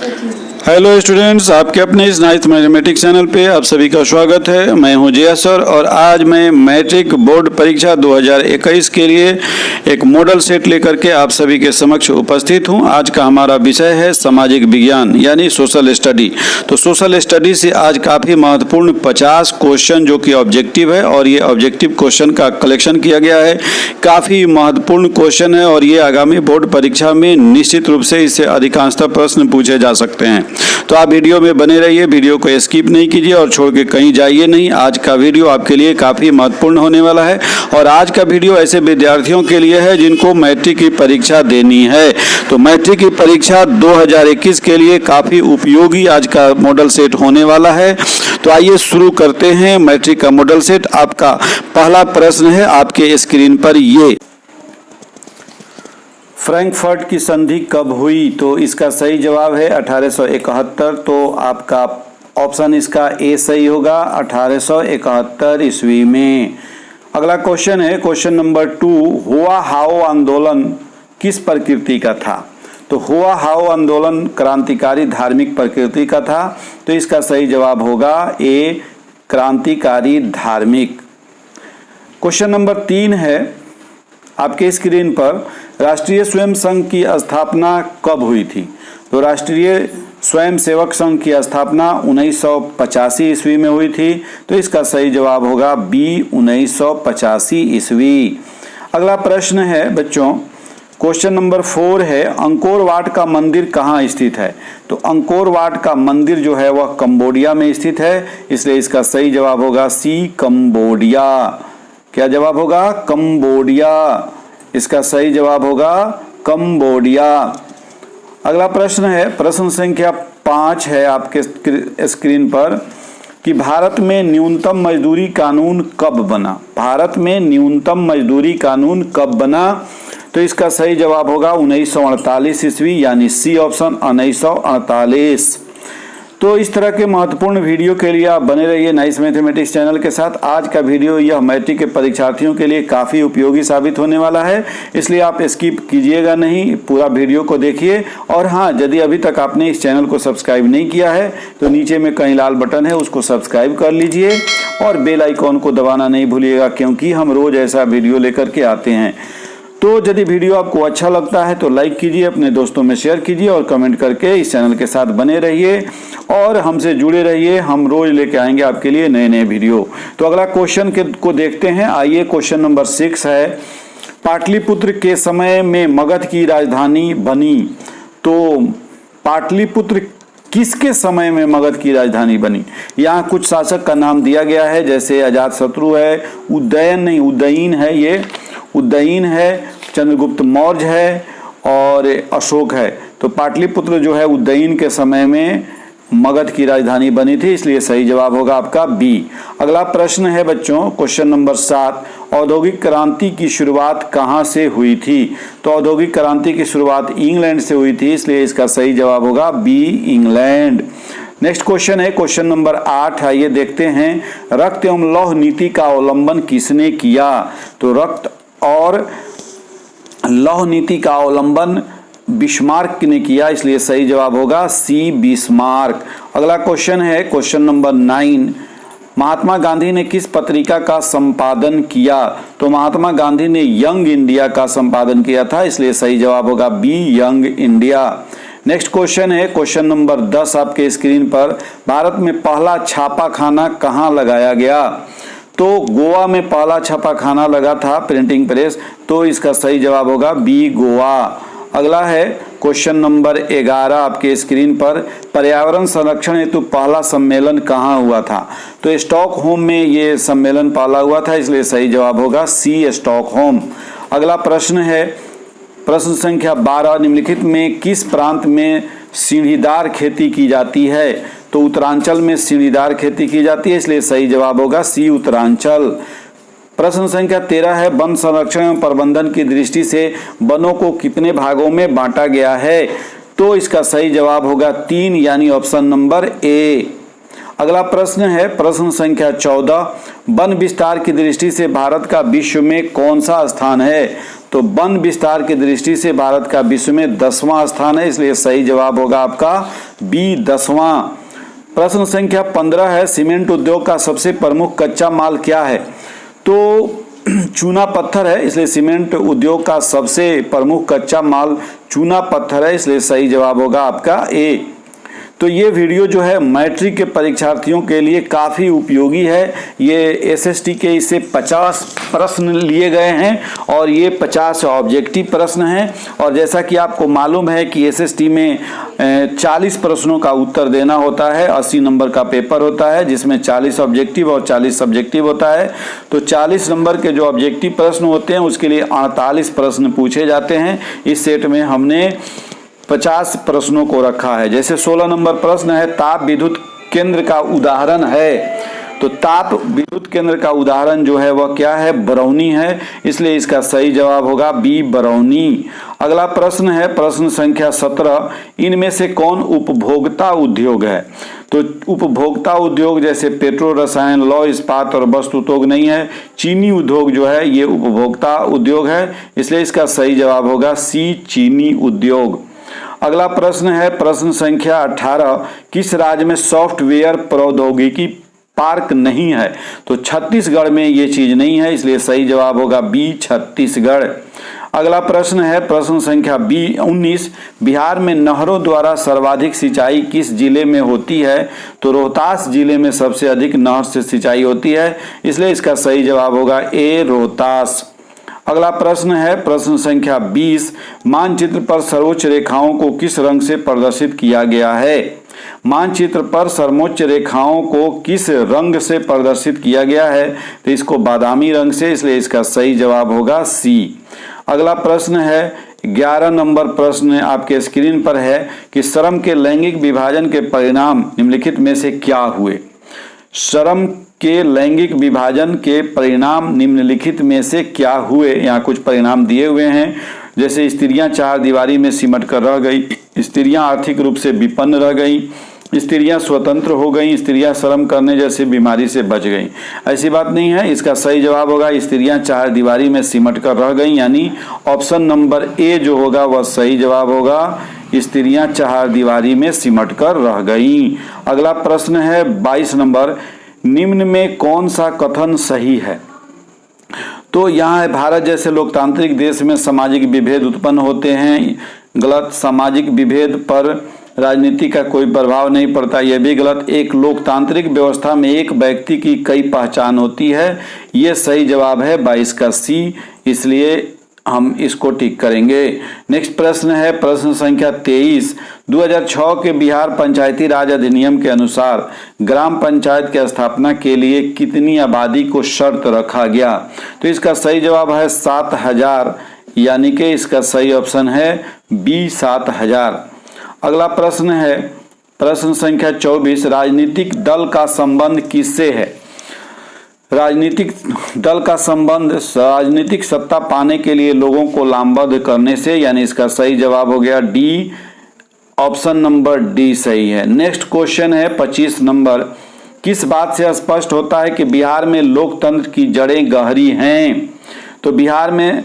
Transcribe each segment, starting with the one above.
Hello students, आपके अपने इस नाइन्थ मैथमेटिक्स चैनल पे आप सभी का स्वागत है। मैं हूं जया सर और आज मैं मैट्रिक बोर्ड परीक्षा 2021 के लिए एक मॉडल सेट लेकर के आप सभी के समक्ष उपस्थित हूं। आज का हमारा विषय है सामाजिक विज्ञान यानी सोशल स्टडी। तो सोशल स्टडी से आज काफ़ी महत्वपूर्ण 50 क्वेश्चन जो कि ऑब्जेक्टिव है और ये ऑब्जेक्टिव क्वेश्चन का कलेक्शन किया गया है। काफ़ी महत्वपूर्ण क्वेश्चन है और ये आगामी बोर्ड परीक्षा में निश्चित रूप से इससे अधिकांशतः प्रश्न पूछे जा सकते हैं। तो आप वीडियो में बने रहिए, वीडियो को स्किप नहीं कीजिए और छोड़ के कहीं जाइए नहीं। आज का वीडियो आपके लिए काफ़ी महत्वपूर्ण होने वाला है और आज का वीडियो ऐसे विद्यार्थियों के लिए है जिनको मैट्रिक की परीक्षा देनी है। तो मैट्रिक की परीक्षा 2021 के लिए काफ़ी उपयोगी आज का मॉडल सेट होने वाला है। तो आइए शुरू करते हैं मैट्रिक का मॉडल सेट। आपका पहला प्रश्न है आपके स्क्रीन पर ये, फ्रैंकफर्ट की संधि कब हुई? तो इसका सही जवाब है 1871। तो आपका ऑप्शन इसका ए सही होगा, 1871 ईस्वी में। अगला क्वेश्चन है क्वेश्चन नंबर 2, हुआ हाओ आंदोलन किस प्रकृति का था? तो हुआ हाओ आंदोलन क्रांतिकारी धार्मिक प्रकृति का था। तो इसका सही जवाब होगा ए, क्रांतिकारी धार्मिक। क्वेश्चन नंबर 3 है आपके स्क्रीन पर, राष्ट्रीय स्वयं संघ की स्थापना कब हुई थी? तो राष्ट्रीय स्वयं सेवक संघ की स्थापना 1985 ईस्वी में हुई थी। तो इसका सही जवाब होगा बी, 1985 ईस्वी। अगला प्रश्न है बच्चों क्वेश्चन नंबर 4 है, अंकोर वाट का मंदिर कहाँ स्थित है? तो अंकोर वाट का मंदिर जो है वह कंबोडिया में स्थित है, इसलिए इसका सही जवाब होगा सी, कंबोडिया। क्या जवाब होगा? कंबोडिया। इसका सही जवाब होगा कंबोडिया। अगला प्रश्न है प्रश्न संख्या 5 है आपके स्क्रीन पर कि भारत में न्यूनतम मजदूरी कानून कब बना? भारत में न्यूनतम मजदूरी कानून कब बना? तो इसका सही जवाब होगा 1948 ईस्वी, यानी सी ऑप्शन 1948। तो इस तरह के महत्वपूर्ण वीडियो के लिए आप बने रहिए नाइस मैथमेटिक्स चैनल के साथ। आज का वीडियो यह मैट्रिक के परीक्षार्थियों के लिए काफ़ी उपयोगी साबित होने वाला है, इसलिए आप स्किप कीजिएगा नहीं, पूरा वीडियो को देखिए। और हाँ, यदि अभी तक आपने इस चैनल को सब्सक्राइब नहीं किया है तो नीचे में कहीं लाल बटन है, उसको सब्सक्राइब कर लीजिए और बेल आइकॉन को दबाना नहीं भूलिएगा, क्योंकि हम रोज़ ऐसा वीडियो लेकर के आते हैं। तो यदि वीडियो आपको अच्छा लगता है तो लाइक कीजिए, अपने दोस्तों में शेयर कीजिए और कमेंट करके इस चैनल के साथ बने रहिए और हमसे जुड़े रहिए। हम रोज लेके आएंगे आपके लिए नए नए वीडियो। तो अगला क्वेश्चन को देखते हैं। आइए क्वेश्चन नंबर 6 है, पाटलिपुत्र के समय में मगध की राजधानी बनी। तो पाटलिपुत्र किसके समय में मगध की राजधानी बनी? यहाँ कुछ शासक का नाम दिया गया है, जैसे अजातशत्रु है, उदयन है, ये उदयन है, चंद्रगुप्त मौर्य है और अशोक है। तो पाटलिपुत्र जो है उदयन के समय में मगध की राजधानी बनी थी, इसलिए सही जवाब होगा आपका बी। अगला प्रश्न है बच्चों क्वेश्चन नंबर 7, औद्योगिक क्रांति की शुरुआत कहाँ से हुई थी? तो औद्योगिक क्रांति की शुरुआत इंग्लैंड से हुई थी, इसलिए इसका सही जवाब होगा बी, इंग्लैंड। नेक्स्ट क्वेश्चन है क्वेश्चन नंबर 8। आइए देखते हैं, रक्त एवं लौह नीति का अवलंबन किसने किया? तो रक्त और लौह नीति का अवलंबन बिस्मार्क ने किया, इसलिए सही जवाब होगा सी, बिस्मार्क। अगला क्वेश्चन है क्वेश्चन नंबर 9, महात्मा गांधी ने किस पत्रिका का संपादन किया? तो महात्मा गांधी ने यंग इंडिया का संपादन किया था, इसलिए सही जवाब होगा B, young India. Next question है क्वेश्चन नंबर 10 आपके स्क्रीन पर, भारत में पहला छापाखाना कहाँ लगाया गया? तो गोवा में पहला छापाखाना लगा था, प्रिंटिंग प्रेस। तो इसका सही जवाब होगा बी, गोवा। अगला है क्वेश्चन नंबर 11 आपके स्क्रीन पर, पर्यावरण संरक्षण हेतु पहला सम्मेलन कहाँ हुआ था? तो स्टॉकहोम में ये सम्मेलन पहला हुआ था, इसलिए सही जवाब होगा सी, स्टॉकहोम। अगला प्रश्न है प्रश्न संख्या 12, निम्नलिखित में किस प्रांत में सीढ़ीदार खेती की जाती है? तो उत्तरांचल में सीढ़ीदार खेती की जाती है, इसलिए सही जवाब होगा सी, उत्तरांचल। प्रश्न संख्या 13 है, वन संरक्षण एवं प्रबंधन की दृष्टि से वनों को कितने भागों में बांटा गया है? तो इसका सही जवाब होगा 3, यानी ऑप्शन नंबर ए। अगला प्रश्न है प्रश्न संख्या 14, वन विस्तार की दृष्टि से भारत का विश्व में कौन सा स्थान है? तो वन विस्तार की दृष्टि से भारत का विश्व में 10वां स्थान है, इसलिए सही जवाब होगा आपका बी 10वां। प्रश्न संख्या 15 है, सीमेंट उद्योग का सबसे प्रमुख कच्चा माल क्या है? तो चूना पत्थर है, इसलिए सीमेंट उद्योग का सबसे प्रमुख कच्चा माल चूना पत्थर है, इसलिए सही जवाब होगा आपका ए। तो ये वीडियो जो है मैट्रिक के परीक्षार्थियों के लिए काफ़ी उपयोगी है। ये एसएसटी के इससे 50 प्रश्न लिए गए हैं और ये 50 ऑब्जेक्टिव प्रश्न हैं। और जैसा कि आपको मालूम है कि एसएसटी में 40 प्रश्नों का उत्तर देना होता है, 80 नंबर का पेपर होता है जिसमें 40 ऑब्जेक्टिव और 40 सब्जेक्टिव होता है। तो 40 नंबर के जो ऑब्जेक्टिव प्रश्न होते हैं उसके लिए 48 प्रश्न पूछे जाते हैं। इस सेट में हमने 50 प्रश्नों को रखा है। जैसे 16 नंबर प्रश्न है, ताप विद्युत केंद्र का उदाहरण है। तो ताप विद्युत केंद्र का उदाहरण जो है वह क्या है? बरौनी है, इसलिए इसका सही जवाब होगा बी बरौनी। अगला प्रश्न है प्रश्न संख्या 17, इनमें से कौन उपभोक्ता उद्योग है? तो उपभोक्ता उद्योग जैसे पेट्रो रसायन, लौह इस्पात और वस्त्र उद्योग नहीं है। चीनी उद्योग जो है ये उपभोक्ता उद्योग है, इसलिए इसका सही जवाब होगा सी चीनी उद्योग। अगला प्रश्न है प्रश्न संख्या 18, किस राज्य में सॉफ्टवेयर प्रौद्योगिकी पार्क नहीं है? तो छत्तीसगढ़ में ये चीज नहीं है, इसलिए सही जवाब होगा बी छत्तीसगढ़। अगला प्रश्न है प्रश्न संख्या 19, बिहार में नहरों द्वारा सर्वाधिक सिंचाई किस जिले में होती है? तो रोहतास जिले में सबसे अधिक नहर से सिंचाई होती है, इसलिए इसका सही जवाब होगा ए रोहतास। अगला प्रश्न है प्रश्न संख्या 20, मानचित्र पर सर्वोच्च रेखाओं को किस रंग से प्रदर्शित किया गया है? मानचित्र पर सर्वोच्च रेखाओं को किस रंग से प्रदर्शित किया गया है? तो इसको बादामी रंग से, इसलिए इसका सही जवाब होगा सी। अगला प्रश्न है 11 नंबर प्रश्न आपके स्क्रीन पर है कि श्रम के लैंगिक विभाजन के परिणाम निम्नलिखित में से क्या हुए? श्रम के लैंगिक विभाजन के परिणाम निम्नलिखित में से क्या हुए? यहाँ कुछ परिणाम दिए हुए हैं, जैसे स्त्रियां चार दीवारी में सिमट कर रह गई, स्त्रियां आर्थिक रूप से विपन्न रह गई, स्त्रियां स्वतंत्र हो गई, स्त्रियां श्रम करने जैसे बीमारी से बच गई। ऐसी बात नहीं है, इसका सही जवाब होगा स्त्रियां चार दीवारी में सिमट कर रह गई, यानी ऑप्शन नंबर ए जो होगा वह सही जवाब होगा, स्त्रियां चार दीवारी में सिमट कर रह गई। अगला प्रश्न है 22 नंबर, निम्न में कौन सा कथन सही है? तो यहाँ है भारत जैसे लोकतांत्रिक देश में सामाजिक विभेद उत्पन्न होते हैं, गलत। सामाजिक विभेद पर राजनीति का कोई प्रभाव नहीं पड़ता, यह भी गलत। एक लोकतांत्रिक व्यवस्था में एक व्यक्ति की कई पहचान होती है, यह सही जवाब है 22 का सी, इसलिए हम इसको टिक करेंगे। नेक्स्ट प्रश्न है प्रश्न संख्या 23, 2006 के बिहार पंचायती राज अधिनियम के अनुसार ग्राम पंचायत की स्थापना के लिए कितनी आबादी को शर्त रखा गया? तो इसका सही जवाब है 7000, यानी कि इसका सही ऑप्शन है बी 7000। अगला प्रश्न है प्रश्न संख्या 24, राजनीतिक दल का संबंध किससे है? राजनीतिक दल का संबंध राजनीतिक सत्ता पाने के लिए लोगों को लामबद्ध करने से, यानी इसका सही जवाब हो गया डी, ऑप्शन नंबर डी सही है। नेक्स्ट क्वेश्चन है 25 नंबर, किस बात से स्पष्ट होता है कि बिहार में लोकतंत्र की जड़ें गहरी हैं? तो बिहार में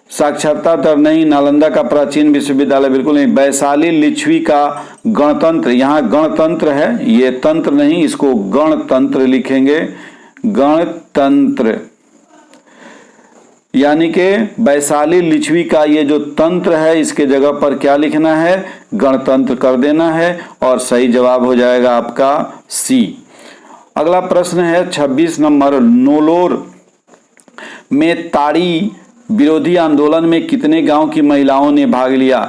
साक्षरता दर नहीं, नालंदा का प्राचीन विश्वविद्यालय बिल्कुल नहीं, वैशाली लिच्छवी का गणतंत्र, यहाँ गणतंत्र है, ये तंत्र नहीं, इसको गणतंत्र लिखेंगे, गणतंत्र, यानी कि वैशाली लिच्छवी का ये जो तंत्र है इसके जगह पर क्या लिखना है? गणतंत्र कर देना है और सही जवाब हो जाएगा आपका सी। अगला प्रश्न है 26 नंबर, नोलोर में ताड़ी विरोधी आंदोलन में कितने गांव की महिलाओं ने भाग लिया?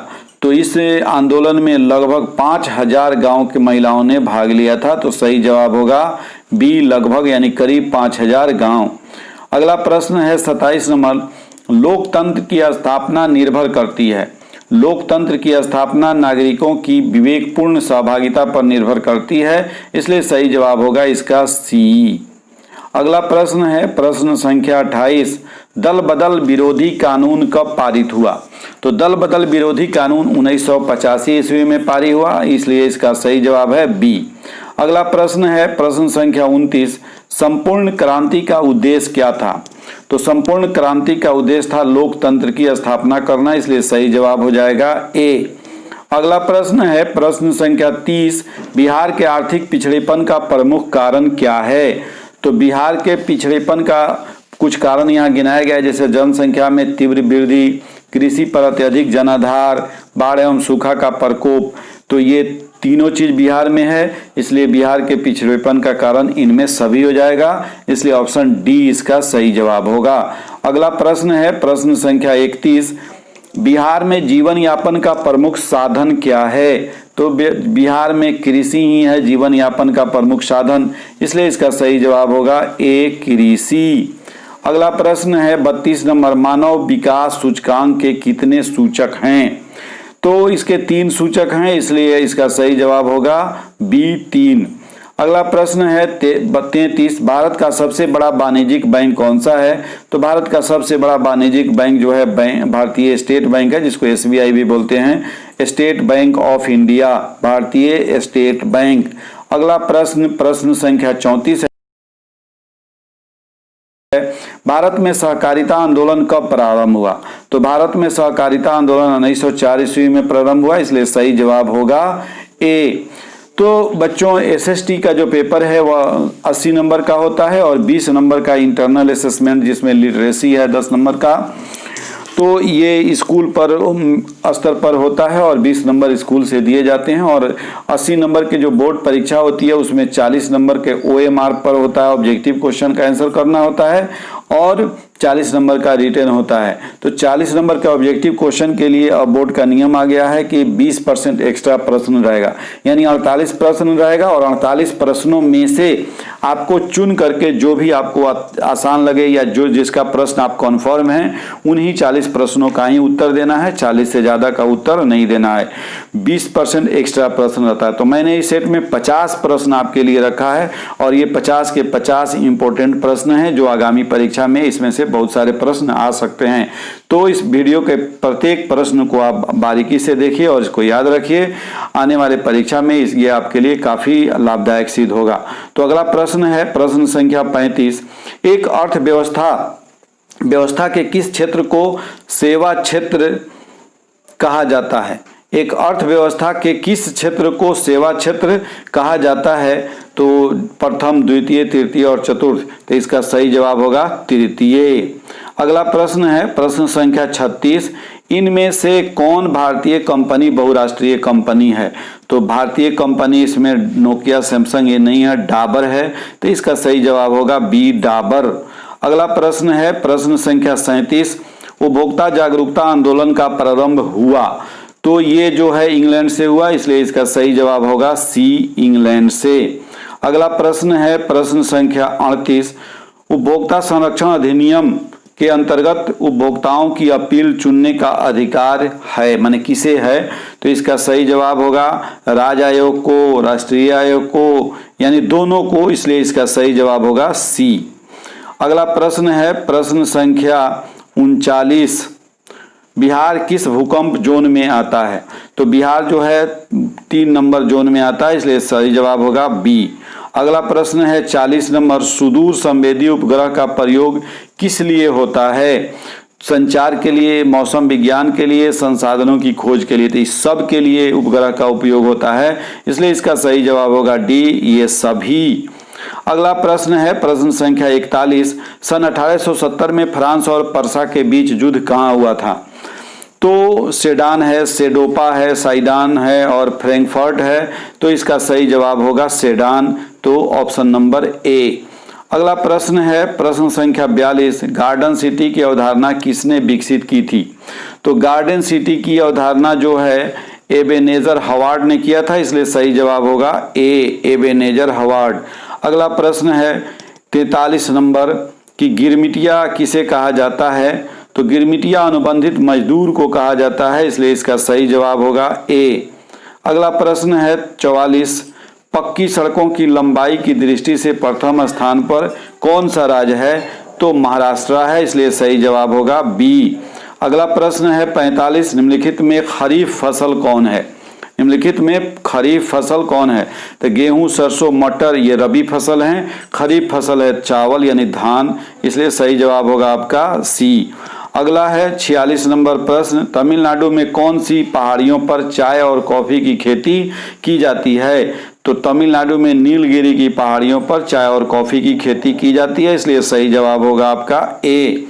तो इस आंदोलन में लगभग 5000 गांव की महिलाओं ने भाग लिया था, तो सही जवाब होगा बी लगभग, यानी करीब 5000 गांव। अगला प्रश्न है 27 नंबर, लोकतंत्र की स्थापना निर्भर करती है, लोकतंत्र की स्थापना नागरिकों की विवेकपूर्ण सहभागिता पर निर्भर करती है, इसलिए सही जवाब होगा इसका सी। अगला प्रश्न है प्रश्न संख्या 28, दल बदल विरोधी कानून कब पारित हुआ? तो दल बदल विरोधी कानून 1985 ईस्वी में पारित हुआ, इसलिए इसका सही जवाब है बी। अगला प्रश्न है प्रश्न संख्या 29, संपूर्ण क्रांति का उद्देश्य क्या था? तो संपूर्ण क्रांति का उद्देश्य था लोकतंत्र की स्थापना करना, इसलिए सही जवाब हो जाएगा ए, अगला प्रश्न है प्रश्न संख्या 30, बिहार के आर्थिक पिछड़ेपन का प्रमुख कारण क्या है? तो बिहार के पिछड़ेपन का कुछ कारण यहाँ गिनाया गया है, जैसे जनसंख्या में तीव्र वृद्धि, कृषि पर अत्यधिक जनाधार, बाढ़ एवं सूखा का प्रकोप। तो ये तीनों चीज बिहार में है, इसलिए बिहार के पिछड़ेपन का कारण इनमें सभी हो जाएगा, इसलिए ऑप्शन डी इसका सही जवाब होगा। अगला प्रश्न है प्रश्न संख्या 31, बिहार में जीवन यापन का प्रमुख साधन क्या है? तो बिहार में कृषि ही है जीवन यापन का प्रमुख साधन, इसलिए इसका सही जवाब होगा ए कृषि। अगला प्रश्न है 32 नंबर, मानव विकास सूचकांक के कितने सूचक हैं? तो इसके 3 सूचक हैं, इसलिए इसका सही जवाब होगा बी 3। अगला प्रश्न है 33, भारत का सबसे बड़ा वाणिज्यिक बैंक कौन सा है? तो भारत का सबसे बड़ा वाणिज्यिक बैंक जो है भारतीय स्टेट बैंक है, जिसको SBI भी बोलते हैं, स्टेट बैंक ऑफ इंडिया, भारतीय स्टेट बैंक। अगला प्रश्न संख्या 34 है, भारत में सहकारिता आंदोलन कब प्रारंभ हुआ? तो भारत में सहकारिता आंदोलन 1904 ईस्वी में प्रारंभ हुआ, इसलिए सही जवाब होगा ए। तो बच्चों SST का जो पेपर है वह 80 नंबर का होता है और 20 नंबर का इंटरनल असेसमेंट जिसमें लिटरेसी है 10 नंबर का। तो ये स्कूल पर स्तर पर होता है और 20 नंबर स्कूल से दिए जाते हैं, और 80 नंबर के जो बोर्ड परीक्षा होती है उसमें 40 नंबर के OMR पर होता है, ऑब्जेक्टिव क्वेश्चन का आंसर करना होता है, और 40 नंबर का रिटन होता है। तो 40 नंबर के ऑब्जेक्टिव क्वेश्चन के लिए अब बोर्ड का नियम आ गया है कि 20% एक्स्ट्रा प्रश्न रहेगा, यानी 48 प्रश्न रहेगा, और 48 प्रश्नों में से आपको चुन करके जो भी आपको आसान लगे या जो जिसका प्रश्न आप कन्फर्म है उन्हीं 40 प्रश्नों का ही उत्तर देना है, 40 से ज्यादा का उत्तर नहीं देना है। 20% एक्स्ट्रा प्रश्न रहता है। तो मैंने इस सेट में 50 प्रश्न आपके लिए रखा है, और ये 50 के 50 इंपोर्टेंट प्रश्न हैं जो आगामी परीक्षा में इसमें से बहुत सारे प्रश्न आ सकते हैं। तो इस वीडियो के प्रत्येक प्रश्न को आप बारीकी से देखिए और इसको याद रखिए, आने वाले परीक्षा में ये आपके लिए काफी लाभदायक सिद्ध होगा। तो अगला प्रश्न है प्रश्न संख्या 35, एक अर्थव्यवस्था के किस क्षेत्र को सेवा क्षेत्र कहा जाता है? एक अर्थव्यवस्था के किस क्षेत्र को सेवा क्षेत्र कहा जाता है? तो प्रथम, द्वितीय, तृतीय और चतुर्थ। तो इसका सही जवाब होगा तृतीय। अगला प्रश्न है प्रश्न संख्या 36, इनमें से कौन भारतीय कंपनी बहुराष्ट्रीय कंपनी है? तो भारतीय कंपनी इसमें नोकिया, सैमसंग ये नहीं है, डाबर है। तो इसका सही जवाब होगा बी डाबर। अगला प्रश्न है प्रश्न संख्या 37, उपभोक्ता जागरूकता आंदोलन का प्रारंभ हुआ? तो ये जो है इंग्लैंड से हुआ, इसलिए इसका सही जवाब होगा सी इंग्लैंड से। अगला प्रश्न है प्रश्न संख्या 38, उपभोक्ता संरक्षण अधिनियम के अंतर्गत उपभोक्ताओं की अपील चुनने का अधिकार है, माने किसे है? तो इसका सही जवाब होगा राज्य आयोग को, राष्ट्रीय आयोग को, यानी दोनों को, इसलिए इसका सही जवाब होगा सी। अगला प्रश्न है प्रश्न संख्या 39, बिहार किस भूकंप जोन में आता है? तो बिहार जो है 3 नंबर जोन में आता है, इसलिए सही जवाब होगा बी। अगला प्रश्न है 40 नंबर, सुदूर संवेदी उपग्रह का प्रयोग किस लिए होता है? संचार के लिए, मौसम विज्ञान के लिए, संसाधनों की खोज के लिए। तो इस सब के लिए उपग्रह का उपयोग होता है, इसलिए इसका सही जवाब होगा डी, ये सभी। अगला प्रश्न है प्रश्न संख्या 41, सन 1870 में फ्रांस और पर्सा के बीच युद्ध कहाँ हुआ था? तो सेडान है, सेडोपा है, साइडान है और फ्रैंकफर्ट है। तो इसका सही जवाब होगा सेडान, तो ऑप्शन नंबर ए। अगला प्रश्न है प्रश्न संख्या 42, गार्डन सिटी की अवधारणा किसने विकसित की थी? तो गार्डन सिटी की अवधारणा जो है एबेनेजर हवार्ड ने किया था, इसलिए सही जवाब होगा ए, एबेनेजर हवार्ड। अगला प्रश्न है 43 नंबर कि गिरमिटिया किसे कहा जाता है? तो गिरमिटिया अनुबंधित मजदूर को कहा जाता है, इसलिए इसका सही जवाब होगा ए। अगला प्रश्न है 44, पक्की सड़कों की लंबाई की दृष्टि से प्रथम स्थान पर कौन सा राज्य है? तो महाराष्ट्र है, इसलिए सही जवाब होगा बी। अगला प्रश्न है 45, निम्नलिखित में खरीफ फसल कौन है? निम्नलिखित में खरीफ फसल कौन है? तो गेहूं, सरसों, मटर ये रबी फसल हैं, खरीफ फसल है चावल यानी धान, इसलिए सही जवाब होगा आपका सी। अगला है 46 नंबर प्रश्न, तमिलनाडु में कौन सी पहाड़ियों पर चाय और कॉफी की खेती की जाती है? तो तमिलनाडु में नीलगिरी की पहाड़ियों पर चाय और कॉफी की खेती की जाती है, इसलिए सही जवाब होगा आपका ए।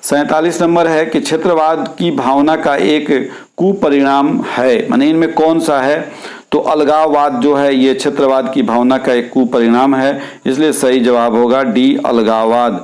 47 नंबर है कि क्षेत्रवाद की भावना का एक कुपरिणाम है, माने इनमें कौन सा है? तो अलगाववाद जो है ये क्षेत्रवाद की भावना का एक कुपरिणाम है, इसलिए सही जवाब होगा डी अलगाववाद।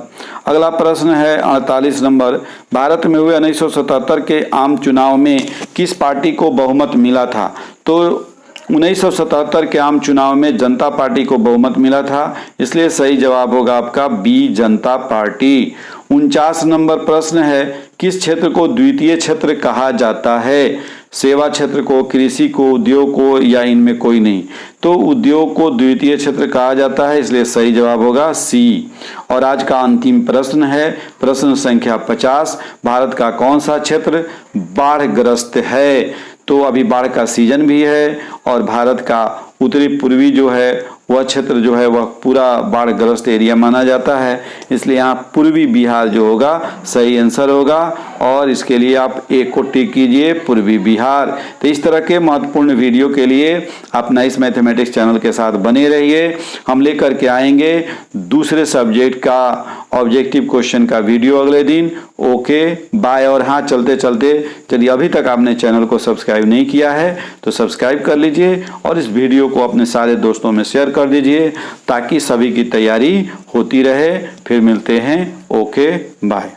अगला प्रश्न है 48 नंबर, भारत में हुए 1977 के आम चुनाव में किस पार्टी को बहुमत मिला था? तो 1977 के आम चुनाव में जनता पार्टी को बहुमत मिला था, इसलिए सही जवाब होगा आपका बी जनता पार्टी। 49 नंबर प्रश्न है, किस क्षेत्र को द्वितीय क्षेत्र कहा जाता है? सेवा क्षेत्र को, कृषि को, उद्योग को, या इनमें कोई नहीं? तो उद्योग को द्वितीय क्षेत्र कहा जाता है, इसलिए सही जवाब होगा सी। और आज का अंतिम प्रश्न है प्रश्न संख्या 50, भारत का कौन सा क्षेत्र बाढ़ग्रस्त है? तो अभी बाढ़ का सीजन भी है और भारत का उत्तरी पूर्वी जो है वह क्षेत्र जो है वह पूरा बाढ़ग्रस्त एरिया माना जाता है, इसलिए यहाँ पूर्वी बिहार जो होगा सही आंसर होगा और इसके लिए आप एक को टिक कीजिए, पूर्वी बिहार। तो इस तरह के महत्वपूर्ण वीडियो के लिए आप नाइस मैथमेटिक्स चैनल के साथ बने रहिए। हम लेकर के आएंगे दूसरे सब्जेक्ट का ऑब्जेक्टिव क्वेश्चन का वीडियो अगले दिन। Okay bye. और हाँ, चलते चलते यदि अभी तक आपने चैनल को सब्सक्राइब नहीं किया है तो सब्सक्राइब कर लीजिए और इस वीडियो को अपने सारे दोस्तों में शेयर कर दीजिए ताकि सभी की तैयारी होती रहे। फिर मिलते हैं। Okay bye.